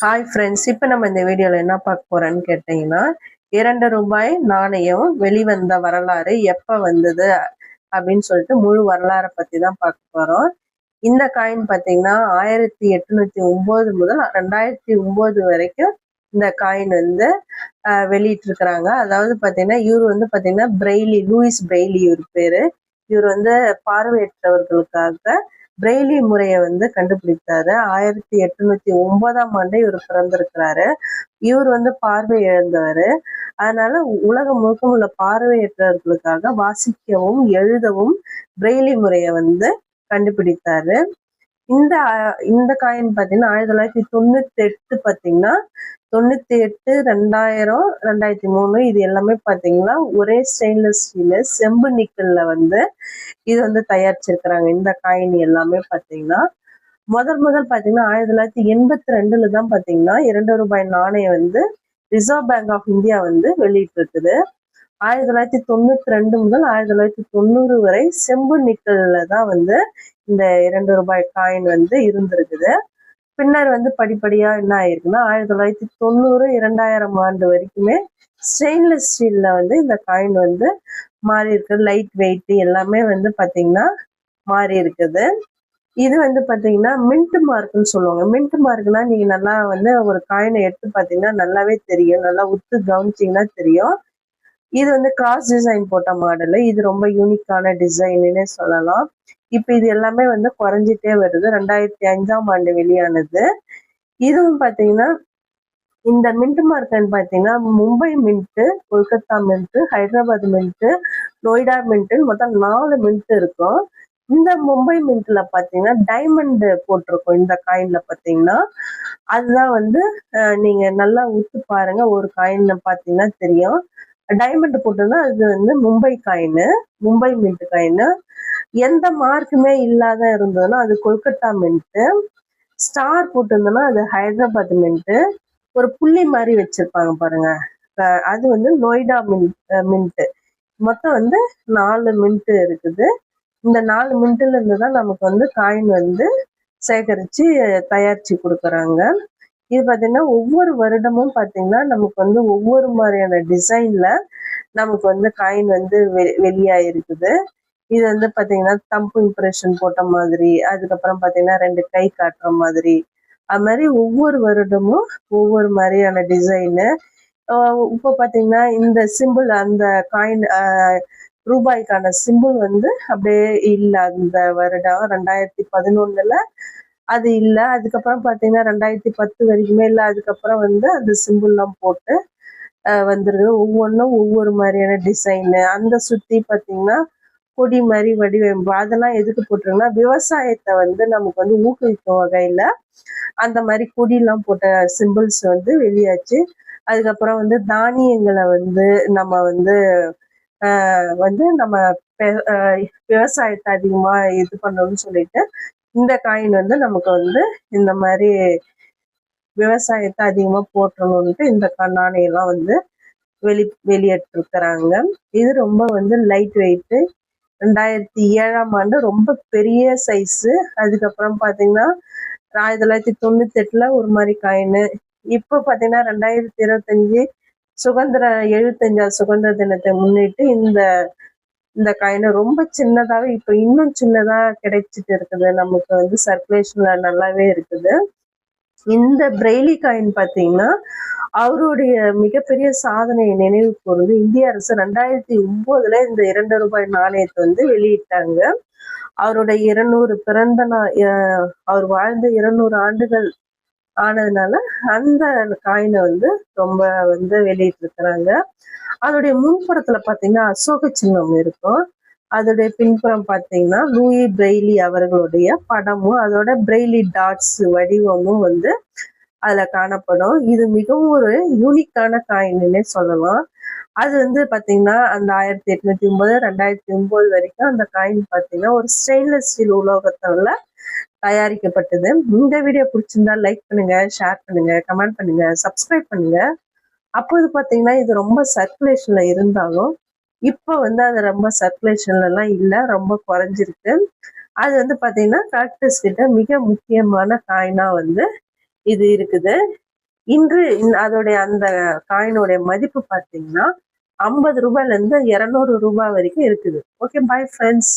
Hi friends, இப்போ நம்ம இந்த வீடியோவில் என்ன பார்க்க போகிறோன்னு கேட்டிங்கன்னா, 2 ரூபாய் நாணயம் வெளிவந்த வரலாறு எப்போ வந்தது அப்படின்னு சொல்லிட்டு முழு வரலாறை பற்றி தான் பார்க்க போகிறோம். இந்த காயின் பார்த்தீங்கன்னா 1809 முதல் 2009 வரைக்கும் இந்த காயின் வந்து வெளியிட்டிருக்கிறாங்க. அதாவது பார்த்தீங்கன்னா இவர் வந்து பார்த்தீங்கன்னா பிரெய்லி, லூயிஸ் பிரெய்லி இவர் பேர். இவர் வந்து பார்வையற்றவர்களுக்காக பிரெய்லி முறையை வந்து கண்டுபிடித்தாரு. 1809ஆம் ஆண்டு இவர் பிறந்திருக்கிறாரு. இவர் வந்து பார்வை இழந்தவர். அதனால உலகம் முழுக்க உள்ள பார்வையற்றவர்களுக்காக வாசிக்கவும் எழுதவும் பிரெய்லி முறையை வந்து கண்டுபிடித்தாரு. இந்த காயின் பார்த்தீங்கன்னா 1998 பார்த்தீங்கன்னா 98, 2000, 2003 இது எல்லாமே பார்த்தீங்கன்னா ஒரே ஸ்டெயின்லெஸ் ஸ்டீல் செம்பு நிக்கல்ல வந்து இது வந்து தயாரிச்சிருக்கிறாங்க. இந்த காயின் எல்லாமே பார்த்தீங்கன்னா முதல் பார்த்தீங்கன்னா 1982 தான் பார்த்தீங்கன்னா 2 ரூபாய் நாணயம் வந்து ரிசர்வ் பேங்க் ஆஃப் இந்தியா வந்து வெளியிட்டு இருக்குது. 1992 முதல் 1990 வரை செம்பு நிக்கல்ல தான் வந்து இந்த 2 ரூபாய் காயின் வந்து இருந்திருக்குது. பின்னர் வந்து படிப்படியா என்ன ஆயிருக்குன்னா 1990, 2000 ஆண்டு வரைக்குமே ஸ்டெயின்லெஸ் ஸ்டீல்ல வந்து இந்த காயின் வந்து மாறி இருக்கு. லைட் வெயிட் எல்லாமே வந்து பாத்தீங்கன்னா மாறி இருக்குது. இது வந்து பாத்தீங்கன்னா மின்ட் மார்க்னு சொல்லுவாங்க. மின்ட் மார்க்னா நீங்க நல்லா வந்து ஒரு காயினை எடுத்து பாத்தீங்கன்னா நல்லாவே தெரியும். நல்லா உத்து கவனிச்சிங்கன்னா தெரியும். இது வந்து கிராஸ் டிசைன் போட்ட மாடல். இது ரொம்ப யூனிக்கான டிசைன்னு சொல்லலாம். இப்ப இது எல்லாமே வந்து குறைஞ்சிட்டே வருது. 2005ஆம் ஆண்டு வெளியானது. இதுவும் பாத்தீங்கன்னா இந்த மின்ட் மார்க்கன் பாத்தீங்கன்னா Mumbai mint, Kolkata mint, Hyderabad mint, Noida mint, மொத்தம் 4 மின்ட் இருக்கும். இந்த மும்பை மின்ட்ல பாத்தீங்கன்னா டைமண்ட் போட்டிருக்கும். இந்த காயின்ல பாத்தீங்கன்னா அதுதான் வந்து நீங்க நல்லா உத்து பாருங்க. ஒரு காயின்ல பாத்தீங்கன்னா தெரியும். டைமண்ட் போட்டோம்னா அது வந்து Mumbai coin, Mumbai mint coin. எந்த மார்க்குமே இல்லாத இருந்ததுன்னா அது கொல்கத்தா மின்ட். ஸ்டார் போட்டிருந்தோம்னா அது ஹைதராபாத் மின்ட். ஒரு புள்ளி மாதிரி வச்சிருப்பாங்க பாருங்க, அது வந்து நொய்டா மின்ட். மொத்தம் வந்து 4 மின்ட் இருக்குது. இந்த 4 மின்ட்ல இருந்து தான் நமக்கு வந்து காயின் வந்து சேகரிச்சு தயாரிச்சு கொடுக்குறாங்க. இது பார்த்தீங்கன்னா ஒவ்வொரு வருடமும் பார்த்தீங்கன்னா நமக்கு வந்து ஒவ்வொரு மாதிரியான டிசைன்ல நமக்கு வந்து காயின் வந்து வெளியாயிருக்குது. இது வந்து பார்த்தீங்கன்னா தம்பு இம்ப்ரெஷன் போட்ட மாதிரி, அதுக்கப்புறம் பார்த்தீங்கன்னா 2 கை காட்டுற மாதிரி, அது மாதிரி ஒவ்வொரு வருடமும் ஒவ்வொரு மாதிரியான டிசைனு. இப்போ பார்த்தீங்கன்னா இந்த சிம்பிள், அந்த காயின் ரூபாய்க்கான சிம்பிள் வந்து அப்படியே இல்லை. அந்த வருடம் 2011 அது இல்லை. அதுக்கப்புறம் பார்த்தீங்கன்னா 2010 வரைக்குமே இல்லை. அதுக்கப்புறம் வந்து அந்த சிம்பிள்லாம் போட்டு வந்துருக்கு. ஒவ்வொன்றும் ஒவ்வொரு மாதிரியான டிசைனு. அந்த சுற்றி பார்த்தீங்கன்னா கொடி மாதிரி வடிவமைப்பு. அதெல்லாம் எதுக்கு போட்டிருக்குன்னா விவசாயத்தை வந்து நமக்கு வந்து ஊக்குவிக்கும் வகையில அந்த மாதிரி கொடியெல்லாம் போட்ட சிம்பிள்ஸ் வந்து வெளியாச்சு. அதுக்கப்புறம் வந்து தானியங்களை வந்து நம்ம வந்து நம்ம விவசாயத்தை அதிகமா இது பண்ணணும்னு சொல்லிட்டு இந்த காயின் வந்து நமக்கு வந்து இந்த மாதிரி விவசாயத்தை அதிகமா போற்றணும்ட்டு இந்த நாணயம்லாம் வந்து வெளியிட்டிருக்கிறாங்க. இது ரொம்ப வந்து லைட் வெயிட். 2007ஆம் ஆண்டு ரொம்ப பெரிய சைஸு. அதுக்கப்புறம் பார்த்தீங்கன்னா 1998 ஒரு மாதிரி காயின். இப்போ பார்த்தீங்கன்னா 2025 75 சுதந்திர தினத்தை முன்னிட்டு இந்த காயின் ரொம்ப சின்னதாவே இப்போ இன்னும் சின்னதா கிடைச்சிட்டு இருக்குது. நமக்கு வந்து சர்க்குலேஷன்ல நல்லாவே இருக்குது. இந்த பிரெய்லி காயின் பார்த்தீங்கன்னா அவருடைய மிகப்பெரிய சாதனையை நினைவு கூர்ந்து இந்திய அரசு 2009 இந்த 2 ரூபாய் நாணயத்தை வந்து வெளியிட்டாங்க. அவருடைய 200 பிறந்த நாள், அவர் வாழ்ந்த 200 ஆண்டுகள் ஆனதுனால அந்த காயினை வந்து ரொம்ப வந்து வெளியிட்டு இருக்கிறாங்க. அதோடைய முன்புறத்துல பாத்தீங்கன்னா அசோக சின்னம் இருக்கும். அதோடைய பின்புறம் பார்த்தீங்கன்னா லூயி பிரெய்லி அவர்களுடைய படமும் அதோட பிரெய்லி டாட்ஸ் வடிவமும் வந்து அதுல காணப்படும். இது மிகவும் ஒரு யூனிக்கான காயின்னே சொல்லலாம். அது வந்து பாத்தீங்கன்னா அந்த 1809, 2009 வரைக்கும் அந்த காயின் பாத்தீங்கன்னா ஒரு ஸ்டெயின்லெஸ் ஸ்டீல் உலோகத்தால தயாரிக்கப்பட்டது. இந்த வீடியோ பிடிச்சிருந்தா லைக் பண்ணுங்க, ஷேர் பண்ணுங்க, கமெண்ட் பண்ணுங்க, சப்ஸ்கிரைப் பண்ணுங்க. அப்போது பாத்தீங்கன்னா இது ரொம்ப சர்க்குலேஷன்ல இருந்தாலும் இப்போ வந்து அது ரொம்ப சர்க்குலேஷன்ல எல்லாம் இல்லை, ரொம்ப குறைஞ்சிருக்கு. அது வந்து பாத்தீங்கன்னா கலெக்டர்ஸ் கிட்ட மிக முக்கியமான காயினா வந்து இது இருக்குது. இன்று அதோடைய அந்த காயினுடைய மதிப்பு பார்த்தீங்கன்னா 50 ரூபாயில இருந்து 200 ரூபாய் வரைக்கும் இருக்குது. Okay, bye friends.